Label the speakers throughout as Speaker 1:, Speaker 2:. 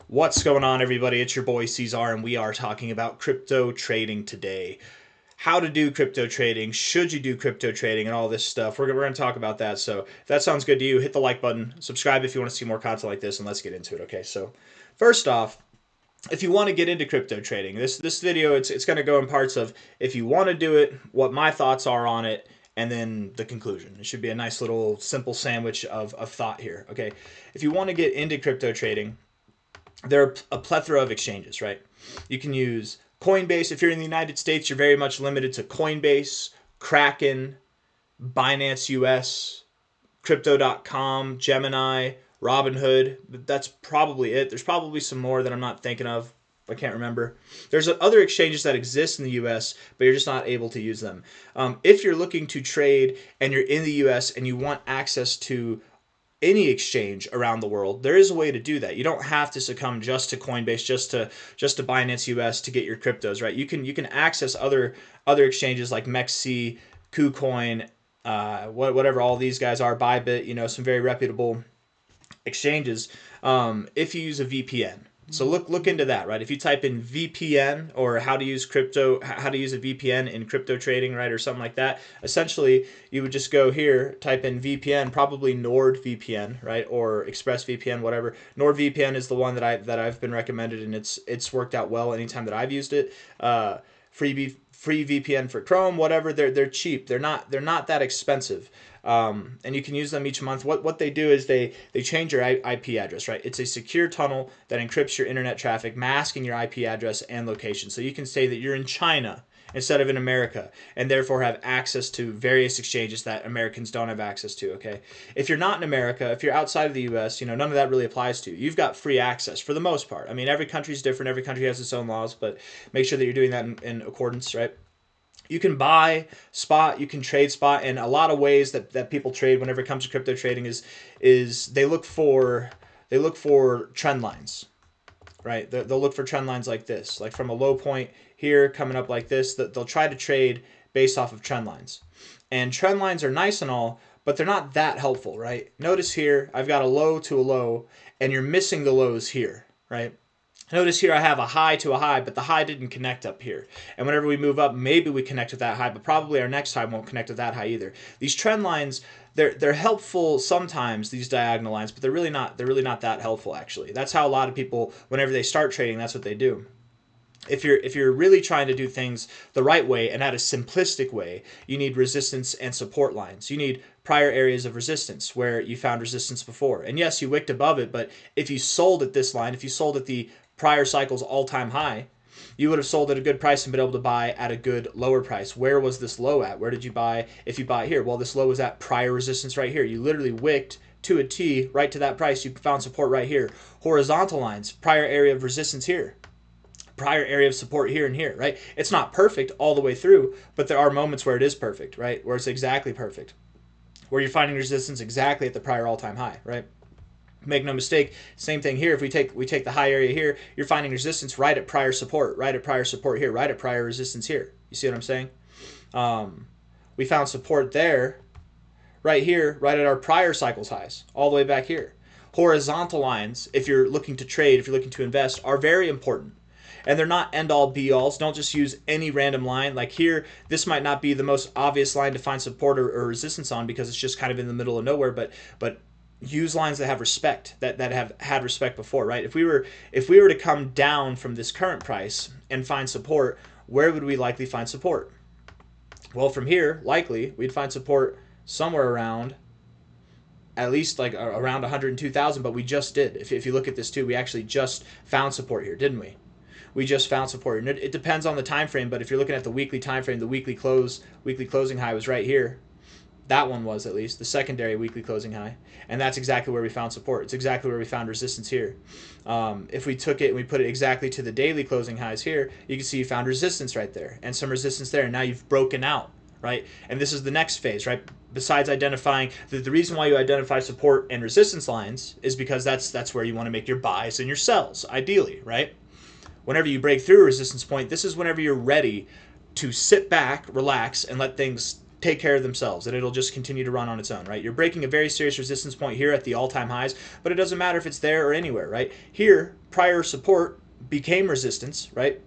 Speaker 1: What's going on, everybody? It's your boy C-Zar, and we are talking about crypto trading today. How to do crypto trading, should you do crypto trading, and all this stuff. We're going to talk about that. So if that sounds good to you, hit the like button, subscribe if you want to see more content like this, and let's get into it. Okay, so first off, if you want to get into crypto trading, this video, it's going to go in parts of if you want to do it, what my thoughts are on it, and then the conclusion. It should be a nice little simple sandwich of thought here. Okay, if you want to get into crypto trading, there are a plethora of exchanges, right? You can use Coinbase. If you're in the United States, you're very much limited to Coinbase, Kraken, Binance US, Crypto.com, Gemini, Robinhood. That's probably it. There's probably some more that I'm not thinking of. I can't remember. There's other exchanges that exist in the US, but you're just not able to use them. If you're looking to trade and you're in the US and you want access to any exchange around the world, there is a way to do that. You don't have to succumb just to Coinbase, just to Binance US to get your cryptos, right? You can access other exchanges like MEXC, KuCoin, whatever all these guys are, Bybit, some very reputable exchanges. If you use a VPN. So look into that, right? If you type in VPN or how to use a VPN in crypto trading, right, or something like that, essentially you would just go here, type in VPN, probably NordVPN, right, or ExpressVPN, whatever. NordVPN is the one that I've been recommended, and it's worked out well anytime that I've used it. Free VPN for Chrome, whatever. They're cheap. They're not that expensive. And you can use them each month. What they do is they change your IP address, right? It's a secure tunnel that encrypts your internet traffic, masking your IP address and location. So you can say that you're in China instead of in America, and therefore have access to various exchanges that Americans don't have access to, okay? If you're not in America, if you're outside of the US, none of that really applies to you. You've got free access for the most part. I mean, every country's different. Every country has its own laws, but make sure that you're doing that in accordance, right? You can buy spot, you can trade spot, and a lot of ways that people trade whenever it comes to crypto trading is they look for trend lines, right? They'll look for trend lines like this, like from a low point here coming up like this. That they'll try to trade based off of trend lines, and trend lines are nice and all, but they're not that helpful, right? Notice here I've got a low to a low, and you're missing the lows here, right? Notice here I have a high to a high, but the high didn't connect up here. And whenever we move up, maybe we connect with that high, but probably our next high won't connect with that high either. These trend lines, they're helpful sometimes, these diagonal lines, but they're really not that helpful actually. That's how a lot of people, whenever they start trading, that's what they do. If you're really trying to do things the right way and at a simplistic way, you need resistance and support lines. You need prior areas of resistance where you found resistance before. And yes, you wicked above it, but if you sold at this line, if you sold at the prior cycle's all-time high, you would have sold at a good price and been able to buy at a good lower price. Where was this low at? Where did you buy if you buy here? Well, this low was at prior resistance right here. You literally wicked to a T right to that price. You found support right here. Horizontal lines, prior area of resistance here, prior area of support here and here, right? It's not perfect all the way through, but there are moments where it is perfect, right? Where it's exactly perfect, where you're finding resistance exactly at the prior all-time high, right? Make no mistake, same thing here. If we take the high area here, you're finding resistance right at prior support, right at prior support here, right at prior resistance here. You see what I'm saying? We found support there, right here, right at our prior cycles highs, all the way back here. Horizontal lines, if you're looking to trade, if you're looking to invest, are very important. And they're not end-all be-alls. Don't just use any random line. Like here, this might not be the most obvious line to find support or resistance on because it's just kind of in the middle of nowhere, but use lines that have respect, that have had respect before, right? If we were to come down from this current price and find support, where would we likely find support? Well, from here, likely we'd find support somewhere around, at least like around 102,000, but we just did. If you look at this too, we actually just found support here, didn't we? We just found support, and it depends on the time frame. But if you're looking at the weekly time frame, the weekly closing high was right here. That one was, at least, the secondary weekly closing high. And that's exactly where we found support. It's exactly where we found resistance here. If we took it and we put it exactly to the daily closing highs here, you can see you found resistance right there and some resistance there. And now you've broken out, right? And this is the next phase, right? Besides identifying, the reason why you identify support and resistance lines is because that's where you want to make your buys and your sells, ideally, right? Whenever you break through a resistance point, this is whenever you're ready to sit back, relax, and let things take care of themselves, and it'll just continue to run on its own, right? You're breaking a very serious resistance point here at the all-time highs, but it doesn't matter if it's there or anywhere, right? Here, prior support became resistance, right?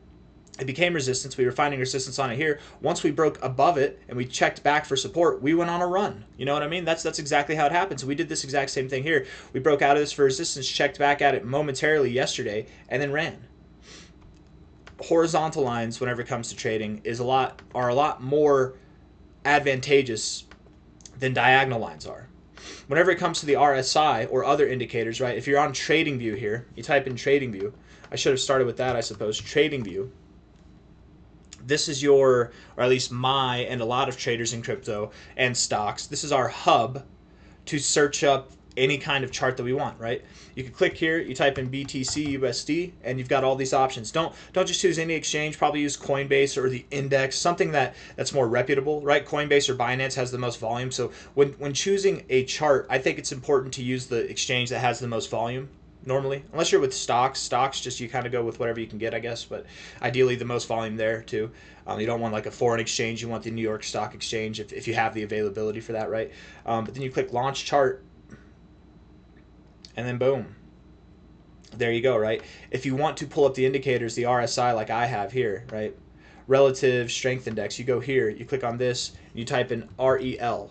Speaker 1: It became resistance. We were finding resistance on it here. Once we broke above it and we checked back for support, we went on a run. You know what I mean? That's exactly how it happens. We did this exact same thing here. We broke out of this for resistance, checked back at it momentarily yesterday, and then ran. Horizontal lines, whenever it comes to trading, are a lot more advantageous than diagonal lines are. Whenever it comes to the RSI or other indicators, right? If you're on Trading View here, you type in Trading View. I should have started with that, I suppose. Trading View. This is your, or at least my, and a lot of traders in crypto and stocks, this is our hub to search up any kind of chart that we want, right? You can click here, you type in BTC USD, and you've got all these options. Don't just choose any exchange. Probably use Coinbase or the index, something that's more reputable, right? Coinbase or Binance has the most volume. So when choosing a chart, I think it's important to use the exchange that has the most volume normally, unless you're with stocks. Just you kind of go with whatever you can get, I guess, but ideally the most volume there too. You don't want like a foreign exchange. You want the New York Stock Exchange if you have the availability for that, right? But then you click Launch Chart, and then boom, there you go, right? If you want to pull up the indicators, the RSI like I have here, right? Relative Strength Index, you go here, you click on this, you type in REL,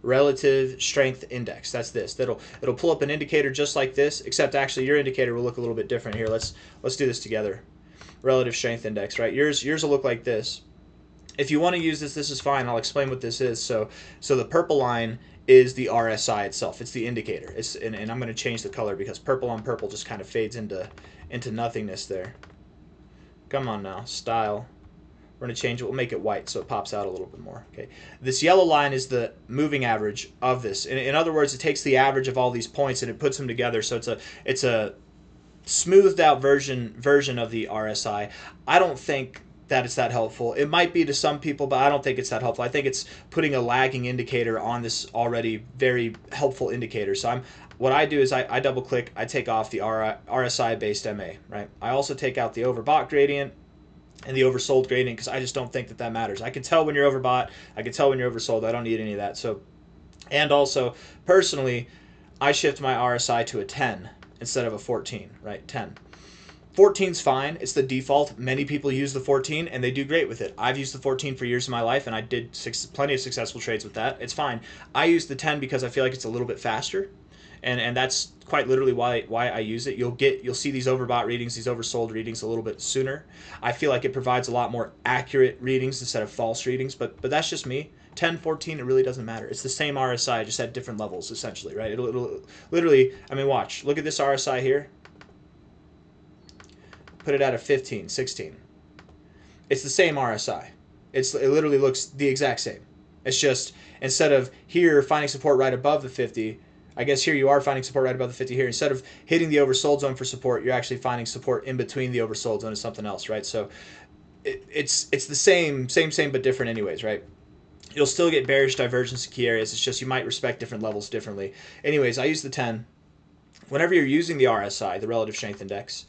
Speaker 1: Relative Strength Index. That's this. It'll pull up an indicator just like this, except actually your indicator will look a little bit different here. Let's do this together. Relative Strength Index, right? Yours will look like this. If you want to use this is fine. I'll explain what this is. So the purple line is the RSI itself. It's the indicator. And I'm going to change the color because purple on purple just kind of fades into nothingness there. Come on now, style. We're going to change it. We'll make it white so it pops out a little bit more. Okay. This yellow line is the moving average of this. In other words, it takes the average of all these points and it puts them together. So it's a smoothed out version of the RSI. I don't think that it's that helpful. It might be to some people, but I don't think it's that helpful. I think it's putting a lagging indicator on this already very helpful indicator. So what I do is I double click, I take off the RSI based MA, right? I also take out the overbought gradient and the oversold gradient because I just don't think that matters. I can tell when you're overbought, I can tell when you're oversold. I don't need any of that. So, and also personally, I shift my RSI to a 10 instead of a 14, right? 10. 14's fine. It's the default. Many people use the 14 and they do great with it. I've used the 14 for years of my life and I did plenty of successful trades with that. It's fine. I use the 10 because I feel like it's a little bit faster. And that's quite literally why I use it. You'll see these overbought readings, these oversold readings a little bit sooner. I feel like it provides a lot more accurate readings instead of false readings, but that's just me. 10, 14, it really doesn't matter. It's the same RSI, just at different levels, essentially, right? It'll literally, I mean, watch. Look at this RSI here. Put it at a 15, 16. It's the same RSI. It literally looks the exact same. It's just, instead of here finding support right above the 50, I guess here you are finding support right above the 50 here. Instead of hitting the oversold zone for support, you're actually finding support in between the oversold zone and something else, right? So it's the same, but different anyways, right? You'll still get bearish divergence in key areas. It's just you might respect different levels differently. Anyways, I use the 10. Whenever you're using the RSI, the Relative Strength Index,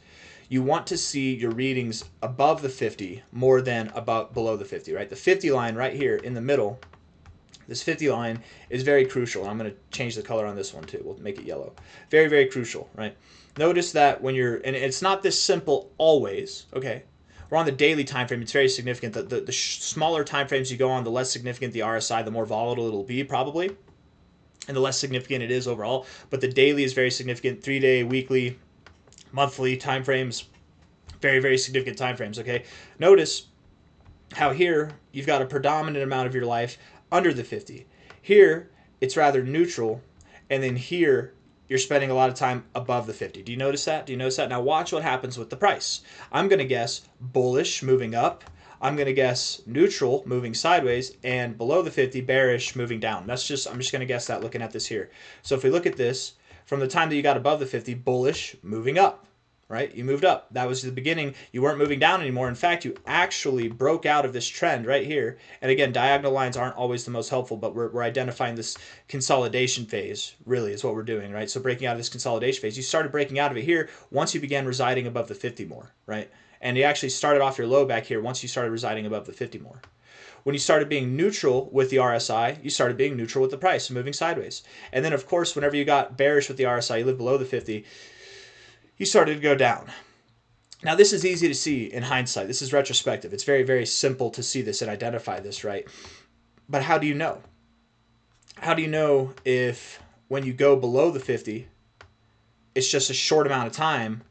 Speaker 1: you want to see your readings above the 50 more than below the 50, right? The 50 line right here in the middle, this 50 line is very crucial. And I'm going to change the color on this one too. We'll make it yellow. Very, very crucial, right? Notice that when you're, and it's not this simple always, okay? We're on the daily time frame. It's very significant. The smaller time frames you go on, the less significant the RSI, the more volatile it'll be probably, and the less significant it is overall. But the daily is very significant. 3-day, weekly, monthly time frames, very, very significant time frames, okay? Notice how here you've got a predominant amount of your life under the 50. Here, it's rather neutral, and then here, you're spending a lot of time above the 50. Do you notice that? Do you notice that? Now watch what happens with the price. I'm going to guess bullish moving up. I'm going to guess neutral moving sideways, and below the 50, bearish moving down. I'm just going to guess that looking at this here. So if we look at this, from the time that you got above the 50, bullish moving up, right? You moved up. That was the beginning. You weren't moving down anymore. In fact, you actually broke out of this trend right here. And again, diagonal lines aren't always the most helpful, but we're identifying this consolidation phase, really, is what we're doing, right? So breaking out of this consolidation phase, you started breaking out of it here once you began residing above the 50 more, right? And you actually started off your low back here once you started residing above the 50 more. When you started being neutral with the RSI, you started being neutral with the price, moving sideways. And then, of course, whenever you got bearish with the RSI, you lived below the 50, you started to go down. Now, this is easy to see in hindsight. This is retrospective. It's very, very simple to see this and identify this, right? But how do you know? How do you know if when you go below the 50, it's just a short amount of time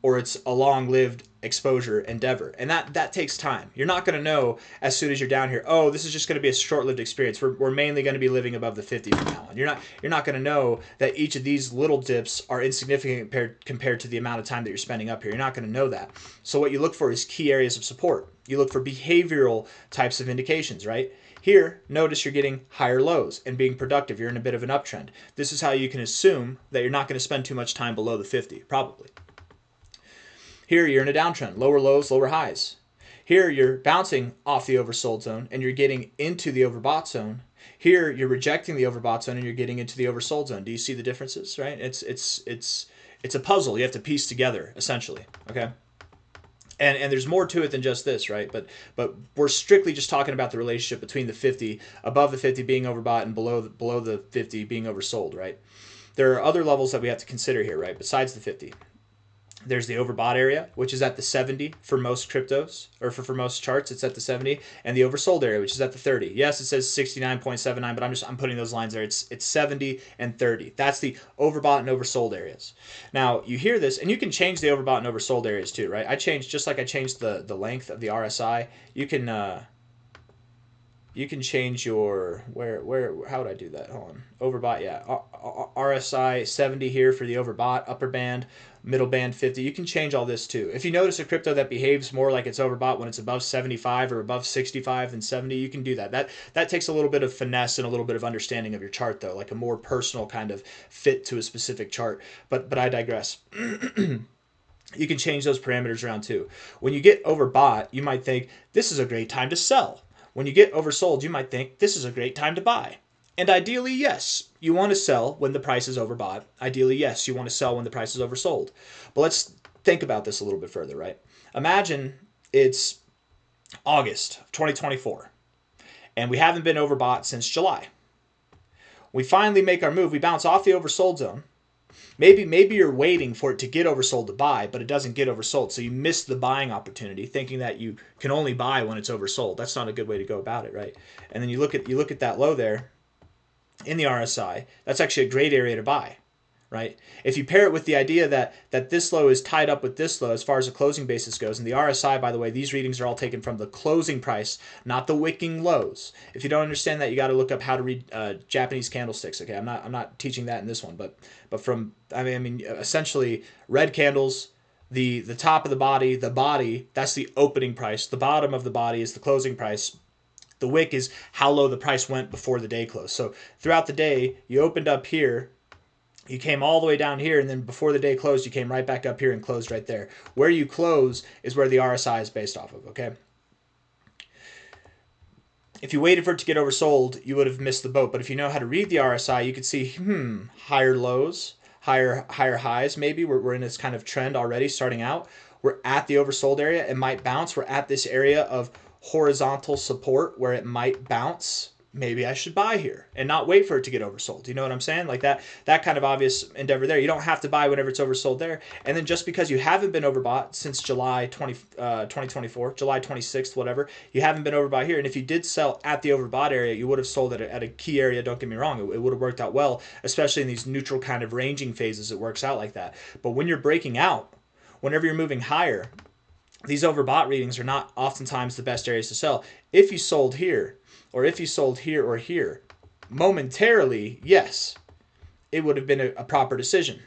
Speaker 1: or it's a long-lived exposure endeavor? And that takes time. You're not going to know as soon as you're down here, oh, this is just going to be a short-lived experience. We're mainly going to be living above the 50 from now on. You're not going to know that each of these little dips are insignificant compared to the amount of time that you're spending up here. You're not going to know that. So what you look for is key areas of support. You look for behavioral types of indications, right? Here, notice you're getting higher lows and being productive. You're in a bit of an uptrend. This is how you can assume that you're not going to spend too much time below the 50, probably. Here, you're in a downtrend, lower lows, lower highs. Here, you're bouncing off the oversold zone and you're getting into the overbought zone. Here, you're rejecting the overbought zone and you're getting into the oversold zone. Do you see the differences, right? It's a puzzle you have to piece together, essentially, okay? And there's more to it than just this, right? But we're strictly just talking about the relationship between the 50, above the 50 being overbought and below the 50 being oversold, right? There are other levels that we have to consider here, right? Besides the 50. There's the overbought area, which is at the 70 for most cryptos, or for most charts, it's at the 70, and the oversold area, which is at the 30. Yes, it says 69.79, but I'm putting those lines there. It's 70 and 30. That's the overbought and oversold areas. Now, you hear this, and you can change the overbought and oversold areas too, right? Just like I changed the length of the RSI, you can change your, how would I do that? Hold on. Overbought, yeah. RSI 70 here for the overbought, upper band, middle band 50. You can change all this too. If you notice a crypto that behaves more like it's overbought when it's above 75 or above 65 than 70, you can do that. That takes a little bit of finesse and a little bit of understanding of your chart though, like a more personal kind of fit to a specific chart. But I digress. You can change those parameters around too. When you get overbought, you might think this is a great time to sell. When you get oversold, you might think this is a great time to buy. And ideally, yes, you want to sell when the price is overbought. Ideally, yes, you want to sell when the price is oversold. But let's think about this a little bit further, right? Imagine it's August of 2024, and we haven't been overbought since July. We finally make our move. We bounce off the oversold zone. Maybe you're waiting for it to get oversold to buy, but it doesn't get oversold. So you miss the buying opportunity thinking that you can only buy when it's oversold. That's not a good way to go about it, right? And then you look at that low there in the RSI. That's actually a great area to buy, right? If you pair it with the idea that this low is tied up with this low as far as the closing basis goes, and the RSI, by the way, these readings are all taken from the closing price, not the wicking lows. If you don't understand that, you got to look up how to read Japanese candlesticks. Okay, I'm not teaching that in this one, but from essentially red candles. The top of the body, that's the opening price. The bottom of the body is the closing price. The wick is how low the price went before the day closed. So throughout the day, you opened up here, you came all the way down here, and then before the day closed, you came right back up here and closed right there. Where you close is where the RSI is based off of, okay? If you waited for it to get oversold, you would have missed the boat. But if you know how to read the RSI, you could see, higher lows, higher highs maybe. We're in this kind of trend already starting out. We're at the oversold area. It might bounce. We're at this area of horizontal support where it might bounce. Maybe I should buy here and not wait for it to get oversold. You know what I'm saying? Like that kind of obvious endeavor there. You don't have to buy whenever it's oversold there. And then just because you haven't been overbought since July 2024, July 26th, whatever, you haven't been overbought here. And if you did sell at the overbought area, you would have sold at a key area. Don't get me wrong. It would have worked out well, especially in these neutral kind of ranging phases. It works out like that. But when you're breaking out, whenever you're moving higher, these overbought readings are not oftentimes the best areas to sell. If you sold here, or if you sold here or here, momentarily, yes, it would have been a proper decision.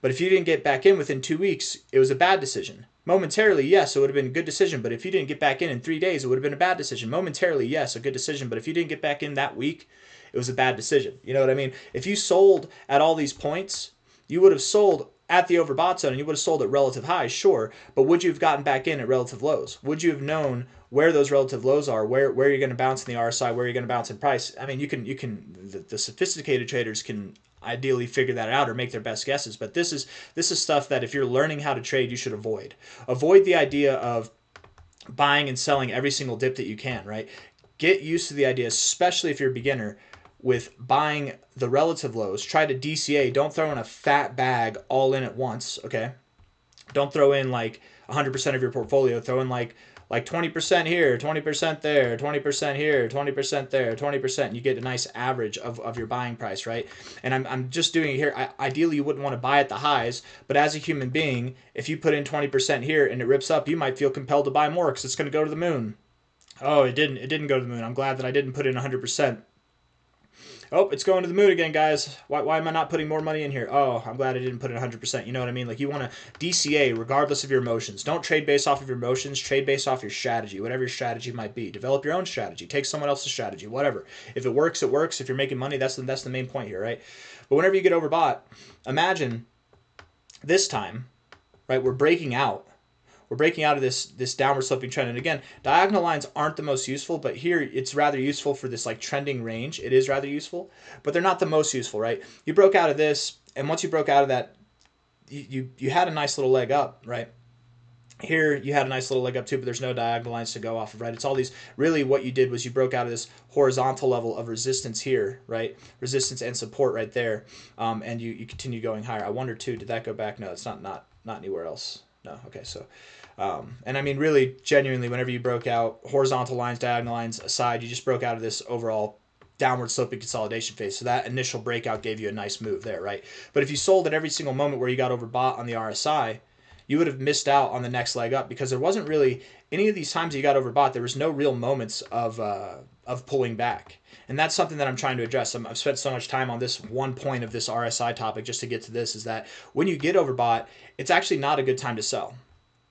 Speaker 1: But if you didn't get back in within 2 weeks, it was a bad decision. Momentarily, yes, it would have been a good decision. But if you didn't get back in 3 days, it would have been a bad decision. Momentarily, yes, a good decision. But if you didn't get back in that week, it was a bad decision. You know what I mean? If you sold at all these points, you would have sold at the overbought zone and you would have sold at relative highs, sure, but would you have gotten back in at relative lows? Would you have known where those relative lows are, where you're going to bounce in the RSI, where you're going to bounce in price? I mean, the sophisticated traders can ideally figure that out or make their best guesses, but this is stuff that if you're learning how to trade, you should avoid. Avoid the idea of buying and selling every single dip that you can, right? get used to the idea, especially if you're a beginner, with buying the relative lows. Try to DCA. Don't throw in a fat bag all in at once, okay? Don't throw in like 100% of your portfolio. Throw in like 20% here, 20% there, 20% here, 20% there, 20%. You get a nice average of your buying price, right? And I'm just doing it here. Ideally, you wouldn't want to buy at the highs, but as a human being, if you put in 20% here and it rips up, you might feel compelled to buy more because it's going to go to the moon. Oh, it didn't. It didn't go to the moon. I'm glad that I didn't put in 100%. Oh, it's going to the moon again, guys. Why am I not putting more money in here? Oh, I'm glad I didn't put in 100%. You know what I mean? Like, you want to DCA regardless of your emotions. Don't trade based off of your emotions. Trade based off your strategy, whatever your strategy might be. Develop your own strategy. Take someone else's strategy, whatever. If it works, it works. If you're making money, that's the main point here, right? But whenever you get overbought, imagine this time, right, we're breaking out of this downward sloping trend. And again, diagonal lines aren't the most useful, but here it's rather useful for this like trending range. It is rather useful, but they're not the most useful, right? You broke out of this, and once you broke out of that, you had a nice little leg up, right? Here you had a nice little leg up too, but there's no diagonal lines to go off of, right? It's all these, really what you did was you broke out of this horizontal level of resistance here, right? Resistance and support right there, and you continue going higher. I wonder too, did that go back? No, it's not anywhere else. No, okay, so, and I mean, really, genuinely, whenever you broke out, horizontal lines, diagonal lines aside, you just broke out of this overall downward sloping consolidation phase. So that initial breakout gave you a nice move there, right? But if you sold at every single moment where you got overbought on the RSI, you would have missed out on the next leg up because there wasn't really any of these times you got overbought. There was no real moments of pulling back. And that's something that I'm trying to address. I've spent so much time on this one point of this RSI topic just to get to this, is that when you get overbought, it's actually not a good time to sell,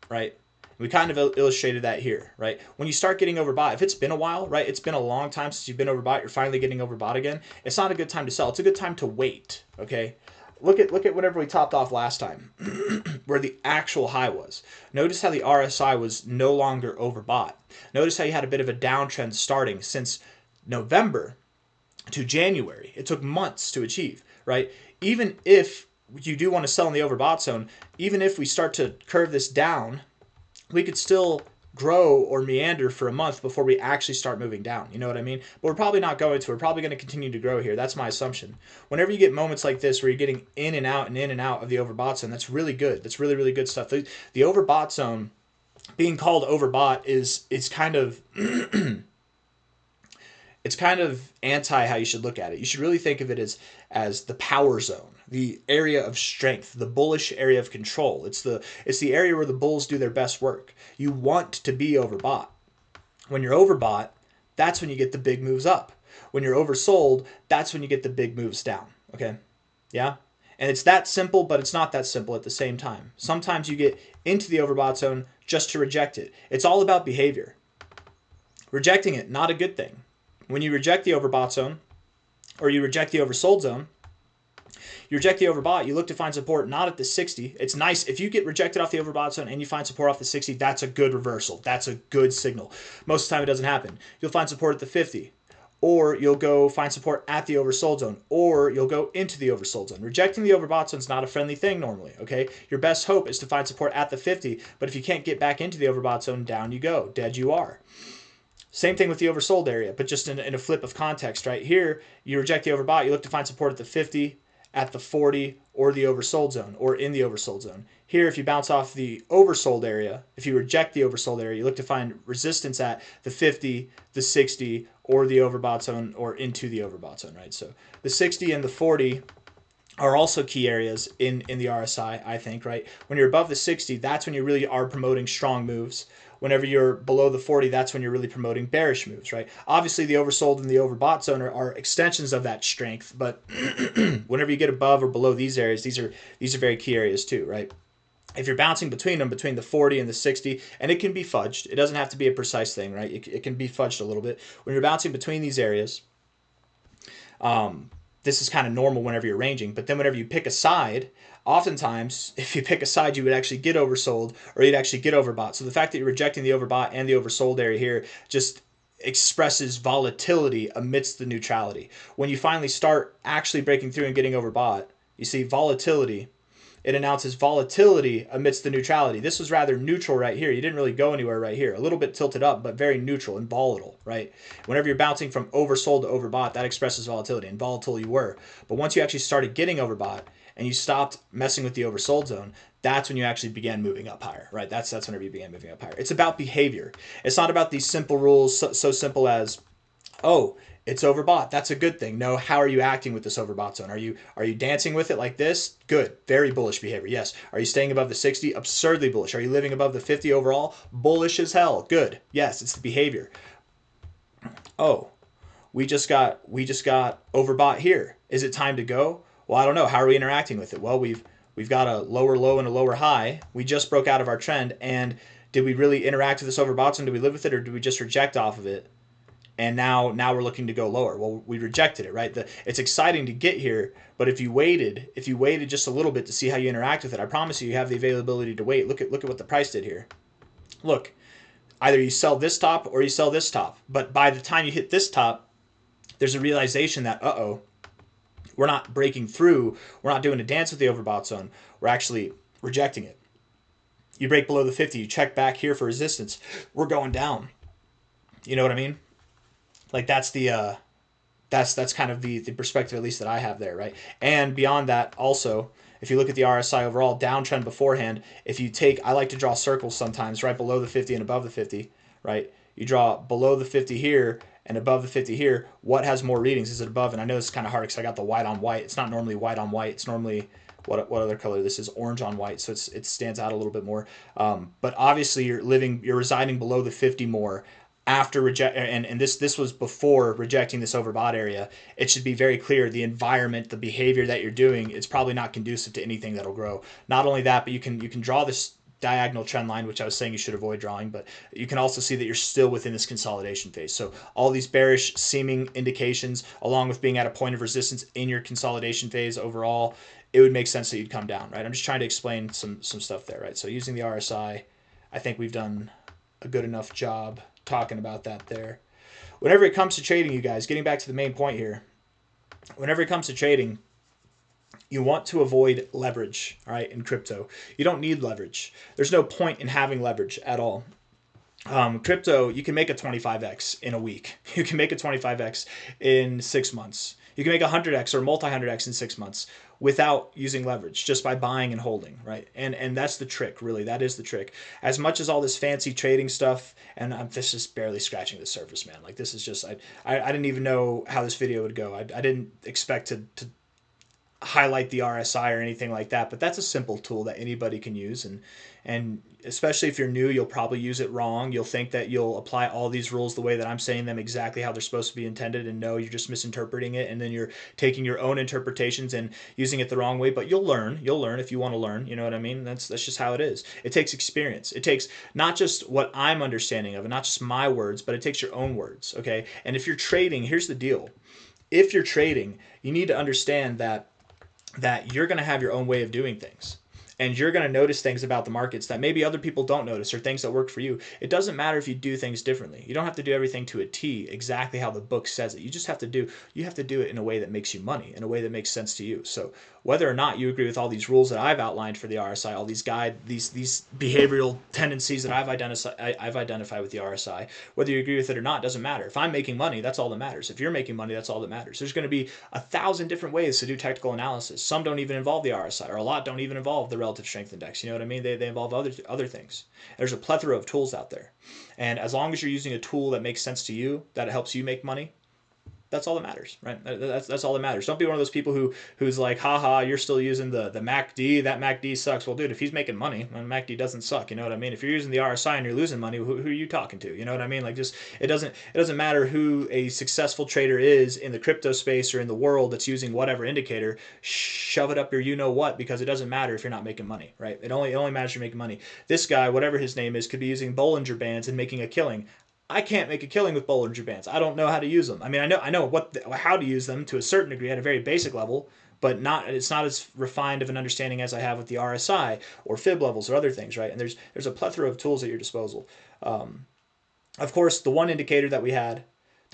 Speaker 1: right? We kind of illustrated that here, right? When you start getting overbought, if it's been a while, right? It's been a long time since you've been overbought, you're finally getting overbought again. It's not a good time to sell. It's a good time to wait, okay? Look at whenever we topped off last time, where the actual high was. Notice how the RSI was no longer overbought. Notice how you had a bit of a downtrend starting since November to January. It took months to achieve, right? Even if you do want to sell in the overbought zone, even if we start to curve this down, we could still grow or meander for a month before we actually start moving down. You know what I mean? But we're probably not going to. We're probably going to continue to grow here. That's my assumption. Whenever you get moments like this where you're getting in and out of the overbought zone, that's really good. That's really, really good stuff. The overbought zone, being called overbought, is kind of it's kind of anti how you should look at it. You should really think of it as the power zone, the area of strength, the bullish area of control. It's the area where the bulls do their best work. You want to be overbought. When you're overbought, that's when you get the big moves up. When you're oversold, that's when you get the big moves down. Okay? Yeah? And it's that simple, but it's not that simple at the same time. Sometimes you get into the overbought zone just to reject it. It's all about behavior. Rejecting it, not a good thing. When you reject the overbought zone, or you reject the oversold zone, you reject the overbought, you look to find support not at the 60. It's nice. If you get rejected off the overbought zone and you find support off the 60, that's a good reversal. That's a good signal. Most of the time it doesn't happen. You'll find support at the 50. Or you'll go find support at the oversold zone. Or you'll go into the oversold zone. Rejecting the overbought zone is not a friendly thing normally, okay? Your best hope is to find support at the 50, but if you can't get back into the overbought zone, down you go. Dead you are. Same thing with the oversold area, but just in a flip of context, right? Here, you reject the overbought, you look to find support at the 50, at the 40, or the oversold zone, or in the oversold zone. Here, if you bounce off the oversold area, if you reject the oversold area, you look to find resistance at the 50, the 60, or the overbought zone, or into the overbought zone, right? So the 60 and the 40 are also key areas in the RSI, I think, right? When you're above the 60, that's when you really are promoting strong moves. Whenever you're below the 40, that's when you're really promoting bearish moves, right? Obviously, the oversold and the overbought zone are extensions of that strength, but whenever you get above or below these areas, these are very key areas too, right? If you're bouncing between them, between the 40 and the 60, and it can be fudged. It doesn't have to be a precise thing, right? It can be fudged a little bit. When you're bouncing between these areas, this is kind of normal whenever you're ranging, but then whenever you pick a side, oftentimes, if you pick a side, you would actually get oversold or you'd actually get overbought. So the fact that you're rejecting the overbought and the oversold area here just expresses volatility amidst the neutrality. When you finally start actually breaking through and getting overbought, you see volatility it announces volatility amidst the neutrality. This was rather neutral right here. You didn't really go anywhere right here. A little bit tilted up, but very neutral and volatile, right? Whenever you're bouncing from oversold to overbought, that expresses volatility, and volatile you were. But once you actually started getting overbought and you stopped messing with the oversold zone, that's when you actually began moving up higher, right? That's whenever you began moving up higher. It's about behavior. It's not about these simple rules, so simple as, oh, it's overbought. That's a good thing. No, how are you acting with this overbought zone? Are you dancing with it like this? Good. Very bullish behavior. Yes. Are you staying above the 60? Absurdly bullish. Are you living above the 50 overall? Bullish as hell. Good. Yes, it's the behavior. Oh, we just got overbought here. Is it time to go? Well, I don't know. How are we interacting with it? Well, we've got a lower low and a lower high. We just broke out of our trend, and did we really interact with this overbought zone? Did we live with it, or did we just reject off of it? And now we're looking to go lower. Well, we rejected it, right? It's exciting to get here, but if you waited just a little bit to see how you interact with it, I promise you have the availability to wait. Look at what the price did here. Look, either you sell this top or you sell this top. But by the time you hit this top, there's a realization that, uh-oh, we're not breaking through. We're not doing a dance with the overbought zone. We're actually rejecting it. You break below the 50, you check back here for resistance. We're going down. You know what I mean? Like that's the that's kind of the perspective, at least that I have there, right? And beyond that, also, if you look at the RSI overall downtrend beforehand, if you take, I like to draw circles sometimes right below the 50 and above the 50, right? You draw below the 50 here and above the 50 here. What has more readings? Is it above? And I know this is kind of hard because I got the white on white. It's not normally white on white. It's normally what other color? This is orange on white, so it stands out a little bit more. But obviously you're residing below the 50 more after reject, and this was before rejecting this overbought area. It should be very clear the environment, the behavior that you're doing, it's probably not conducive to anything that'll grow. Not only that, but you can draw this diagonal trend line, which I was saying you should avoid drawing, but you can also see that you're still within this consolidation phase. So all these bearish seeming indications, along with being at a point of resistance in your consolidation phase overall, it would make sense that you'd come down, right? I'm just trying to explain some stuff there, right? So using the RSI, I think we've done a good enough job talking about that there. Whenever it comes to trading, you guys, getting back to the main point here, whenever it comes to trading, you want to avoid leverage, all right, in crypto. You don't need leverage. There's no point in having leverage at all. Crypto, you can make a 25x in a week. You can make a 25x in 6 months. You can make a 100x or multi-100x in 6 months without using leverage, just by buying and holding, right? And that's the trick, really. That is the trick. As much as all this fancy trading stuff, and this is barely scratching the surface, man. Like, this is just, I didn't even know how this video would go. I didn't expect to highlight the RSI or anything like that, but that's a simple tool that anybody can use, and especially if you're new, you'll probably use it wrong. You'll think that you'll apply all these rules the way that I'm saying them, exactly how they're supposed to be intended, and no, you're just misinterpreting it, and then you're taking your own interpretations and using it the wrong way. But you'll learn if you want to learn. You know what I mean? That's just how it is. It takes experience. It takes not just what I'm understanding of, and not just my words, but it takes your own words. Okay. And if you're trading, here's the deal: if you're trading, you need to understand that you're going to have your own way of doing things. And you're going to notice things about the markets that maybe other people don't notice, or things that work for you. It doesn't matter if you do things differently. You don't have to do everything to a T exactly how the book says it. You just have to do it in a way that makes you money, in a way that makes sense to you. So whether or not you agree with all these rules that I've outlined for the RSI, all these these behavioral tendencies that I've identified with the RSI, whether you agree with it or not, doesn't matter. If I'm making money, that's all that matters. If you're making money, that's all that matters. There's going to be 1,000 different ways to do technical analysis. Some don't even involve the RSI, or a lot don't even involve the relative strength index. You know what I mean? They involve other things. There's a plethora of tools out there. And as long as you're using a tool that makes sense to you, that helps you make money, that's all that matters, right? That's all that matters. Don't be one of those people who's like, haha, you're still using the MACD. That MACD sucks. Well, dude, if he's making money, then MACD doesn't suck. You know what I mean? If you're using the RSI and you're losing money, who are you talking to? You know what I mean? Like, just it doesn't matter who a successful trader is in the crypto space or in the world that's using whatever indicator. Shove it up your you know what, because it doesn't matter if you're not making money, right? It only matters if you're making money. This guy, whatever his name is, could be using Bollinger Bands and making a killing. I can't make a killing with Bollinger Bands. I don't know how to use them. I mean, I know how to use them to a certain degree at a very basic level, but it's not as refined of an understanding as I have with the RSI or fib levels or other things, right? And there's a plethora of tools at your disposal. Of course, the one indicator that we had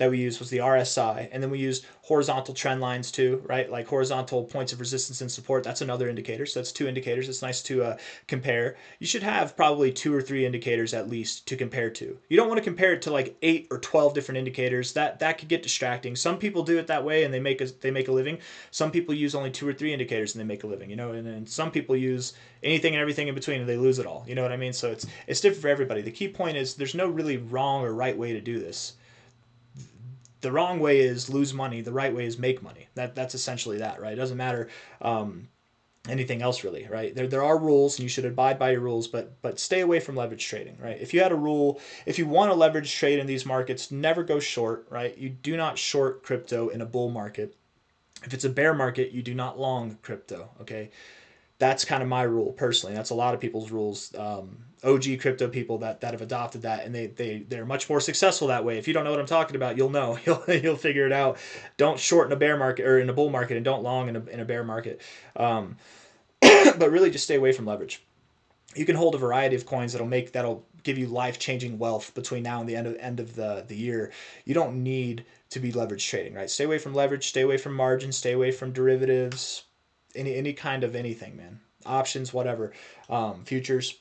Speaker 1: that we used was the RSI, and then we used horizontal trend lines too, right? Like horizontal points of resistance and support. That's another indicator. So that's two indicators. It's nice to compare. You should have probably 2 or 3 indicators at least to compare to. You don't want to compare it to like 8 or 12 different indicators. That could get distracting. Some people do it that way and they make a living. Some people use only 2 or 3 indicators and they make a living. And then some people use anything and everything in between and they lose it all. You know what I mean? So it's different for everybody. The key point is there's no really wrong or right way to do this. The wrong way is lose money. The right way is make money. That's essentially that, right? It doesn't matter anything else really, right? There are rules and you should abide by your rules, but stay away from leverage trading, right? If you had a rule, if you want to leverage trade in these markets, never go short, right? You do not short crypto in a bull market. If it's a bear market, you do not long crypto, okay? That's kind of my rule personally. That's a lot of people's rules. OG crypto people that have adopted that, and they're much more successful that way. If you don't know what I'm talking about, you'll know. You'll figure it out. Don't short in a bear market or in a bull market, and don't long in a bear market. But really, just stay away from leverage. You can hold a variety of coins that'll give you life-changing wealth between now and the end of the year. You don't need to be leverage trading, right? Stay away from leverage. Stay away from margins. Stay away from derivatives. Any kind of anything, man. Options, whatever. Futures.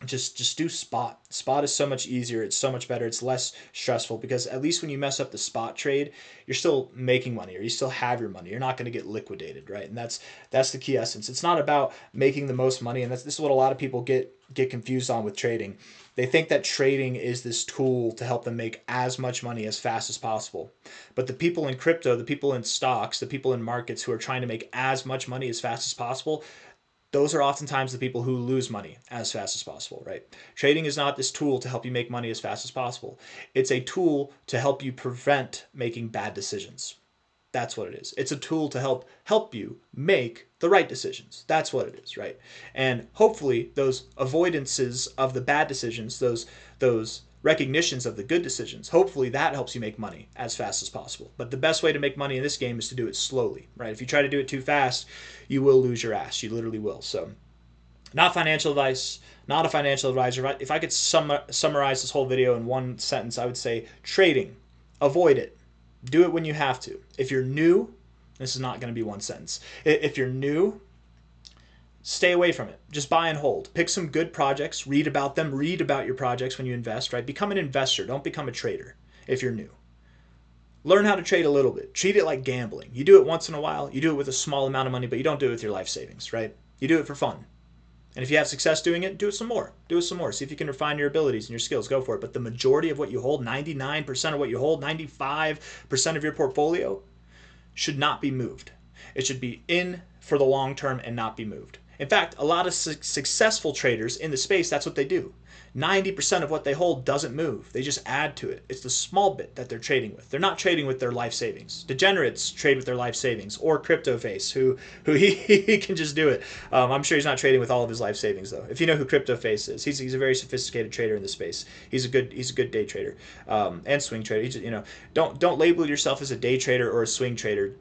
Speaker 1: Just do spot. Spot is so much easier. It's so much better. It's less stressful because at least when you mess up the spot trade, you're still making money or you still have your money. You're not going to get liquidated, right? And that's the key essence. It's not about making the most money, and this is what a lot of people get confused on with trading. They think that trading is this tool to help them make as much money as fast as possible. But the people in crypto, the people in stocks, the people in markets who are trying to make as much money as fast as possible, those are oftentimes the people who lose money as fast as possible, right? Trading is not this tool to help you make money as fast as possible. It's a tool to help you prevent making bad decisions. That's what it is. It's a tool to help you make the right decisions. That's what it is, right? And hopefully those avoidances of the bad decisions, those recognitions of the good decisions, hopefully that helps you make money as fast as possible. But the best way to make money in this game is to do it slowly, right? If you try to do it too fast, you will lose your ass. You literally will. So not financial advice, not a financial advisor. If I could summarize this whole video in one sentence, I would say trading, avoid it. Do it when you have to. If you're new, this is not going to be one sentence. If you're new, stay away from it. Just buy and hold. Pick some good projects. Read about them. Read about your projects when you invest, right? Become an investor. Don't become a trader if you're new. Learn how to trade a little bit. Treat it like gambling. You do it once in a while. You do it with a small amount of money, but you don't do it with your life savings, right? You do it for fun. And if you have success doing it, do it some more. Do it some more. See if you can refine your abilities and your skills. Go for it. But the majority of what you hold, 99% of what you hold, 95% of your portfolio should not be moved. It should be in for the long term and not be moved. In fact, a lot of successful traders in the space, that's what they do. 90% of what they hold doesn't move. They just add to it. It's the small bit that they're trading with. They're not trading with their life savings. Degenerates trade with their life savings, or Crypto Face, who he can just do it. I'm sure he's not trading with all of his life savings though. If you know who Crypto Face is, he's a very sophisticated trader in the space. He's a good day trader and swing trader. Don't label yourself as a day trader or a swing trader.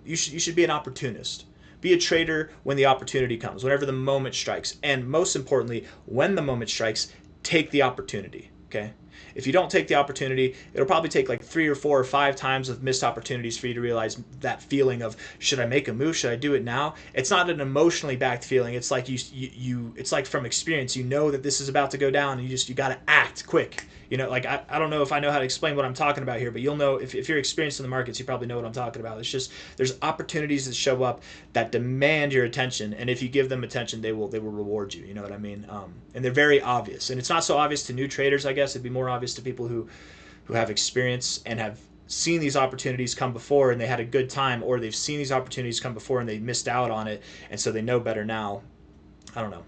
Speaker 1: You should be an opportunist. Be a trader when the opportunity comes, whenever the moment strikes. And most importantly, when the moment strikes, take the opportunity, okay? If you don't take the opportunity, it'll probably take like 3 or 4 or 5 times of missed opportunities for you to realize that feeling of, should I make a move? Should I do it now? It's not an emotionally backed feeling. It's like it's like from experience, you know that this is about to go down and you got to act quick. Like I don't know if I know how to explain what I'm talking about here, but you'll know if you're experienced in the markets, you probably know what I'm talking about. It's just there's opportunities that show up that demand your attention, and if you give them attention, they will reward you. You know what I mean? And they're very obvious, and it's not so obvious to new traders. I guess it'd be more obvious to people who have experience and have seen these opportunities come before and they had a good time, or they've seen these opportunities come before and they missed out on it, and so they know better now. I don't know.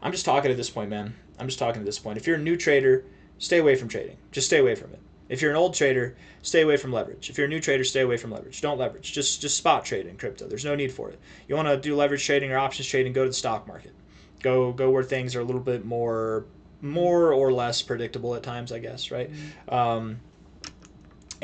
Speaker 1: I'm just talking at this point, man. I'm just talking at this point. If you're a new trader, stay away from trading. Just stay away from it. If you're an old trader, stay away from leverage. If you're a new trader, stay away from leverage. Don't leverage. Just spot trade in crypto. There's no need for it. You want to do leverage trading or options trading, go to the stock market. Go where things are a little bit more or less predictable at times, I guess, right?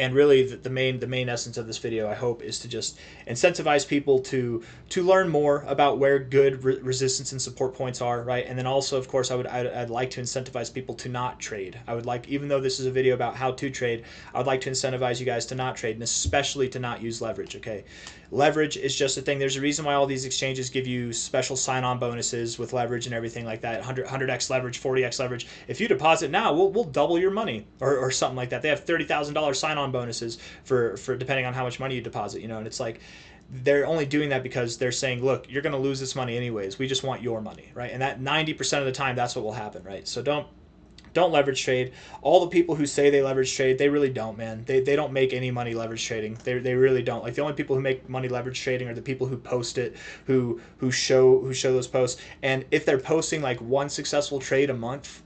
Speaker 1: And really, the main essence of this video, I hope, is to just incentivize people to learn more about where good resistance and support points are, right? And then also, of course, I'd like to incentivize people to not trade. I would like, even though this is a video about how to trade, I would like to incentivize you guys to not trade, and especially to not use leverage. Okay, leverage is just a thing. There's a reason why all these exchanges give you special sign-on bonuses with leverage and everything like that. 100x leverage, 40x leverage. If you deposit now, we'll double your money, or something like that. They have $30,000 sign-on bonuses for depending on how much money you deposit. And it's like, they're only doing that because they're saying, look, you're going to lose this money anyways. We just want your money, right? And that 90% of the time, that's what will happen, right? So don't leverage trade. All the people who say they leverage trade, they really don't, man. They don't make any money leverage trading. They really don't. Like, the only people who make money leverage trading are the people who post it, who show those posts. And if they're posting like one successful trade a month,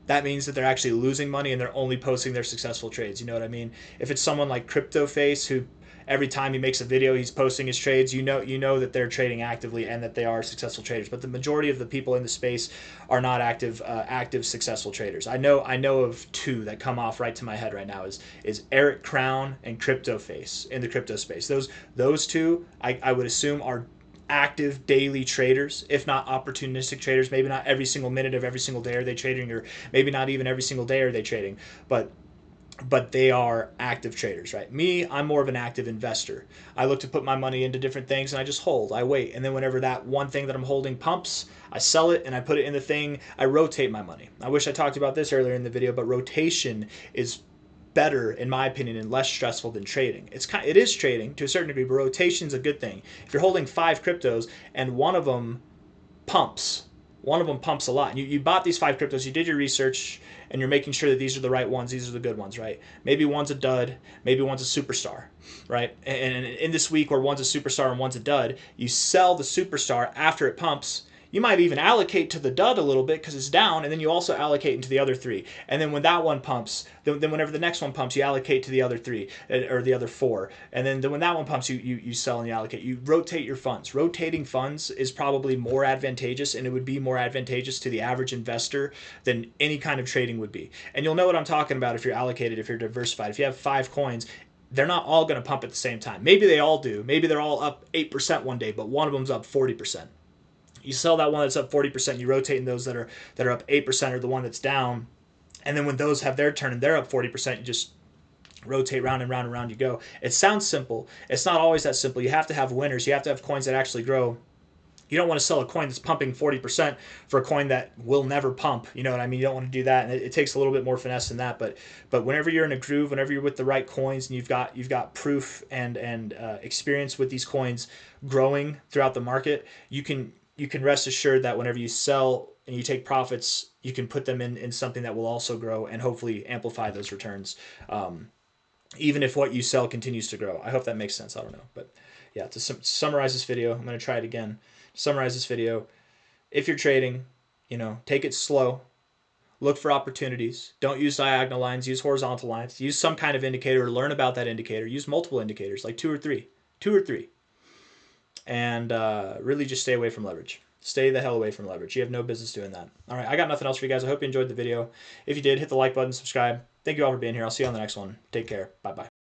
Speaker 1: that means that they're actually losing money and they're only posting their successful trades. You know what I mean? If it's someone like Crypto Face, who every time he makes a video, he's posting his trades, you know that they're trading actively and that they are successful traders. But the majority of the people in the space are not active successful traders. I know of two that come off right to my head right now, is Eric Crown and Crypto Face in the crypto space. Those two, I would assume, are active daily traders, if not opportunistic traders. Maybe not every single minute of every single day are they trading, or maybe not even every single day are they trading, but they are active traders, right? Me, I'm more of an active investor. I look to put my money into different things and I just hold, I wait. And then whenever that one thing that I'm holding pumps, I sell it and I put it in the thing, I rotate my money. I wish I talked about this earlier in the video, but rotation is better, in my opinion, and less stressful than trading. It is trading to a certain degree, but rotation is a good thing. If you're holding 5 cryptos and one of them pumps a lot, you bought these 5 cryptos, you did your research, and you're making sure that these are the right ones, these are the good ones, right? Maybe one's a dud, maybe one's a superstar, right? And in this week where one's a superstar and one's a dud, you sell the superstar after it pumps. You might even allocate to the dud a little bit because it's down, and then you also allocate into the other 3. And then when that one pumps, then whenever the next one pumps, you allocate to the other 3 or the other 4. And then when that one pumps, you sell and you allocate. You rotate your funds. Rotating funds is probably more advantageous, and it would be more advantageous to the average investor than any kind of trading would be. And you'll know what I'm talking about if you're allocated, if you're diversified. If you have 5 coins, they're not all going to pump at the same time. Maybe they all do. Maybe they're all up 8% one day, but one of them's up 40%. You sell that one that's up 40%, you rotate in those that are up 8%, or the one that's down. And then when those have their turn and they're up 40%, you just rotate round and round and round you go. It sounds simple. It's not always that simple. You have to have winners. You have to have coins that actually grow. You don't want to sell a coin that's pumping 40% for a coin that will never pump. You know what I mean? You don't want to do that, and it takes a little bit more finesse than that. But whenever you're in a groove, whenever you're with the right coins, and you've got proof and experience with these coins growing throughout the market, you can rest assured that whenever you sell and you take profits, you can put them in something that will also grow and hopefully amplify those returns, even if what you sell continues to grow. I hope that makes sense. I don't know. But yeah, to summarize this video, I'm going to try it again. Summarize this video. If you're trading, take it slow. Look for opportunities. Don't use diagonal lines. Use horizontal lines. Use some kind of indicator. Learn about that indicator. Use multiple indicators, like 2 or 3. And really just stay away from leverage. Stay the hell away from leverage. You have no business doing that. All right, I got nothing else for you guys. I hope you enjoyed the video. If you did, hit the like button, subscribe. Thank you all for being here. I'll see you on the next one. Take care. Bye-bye.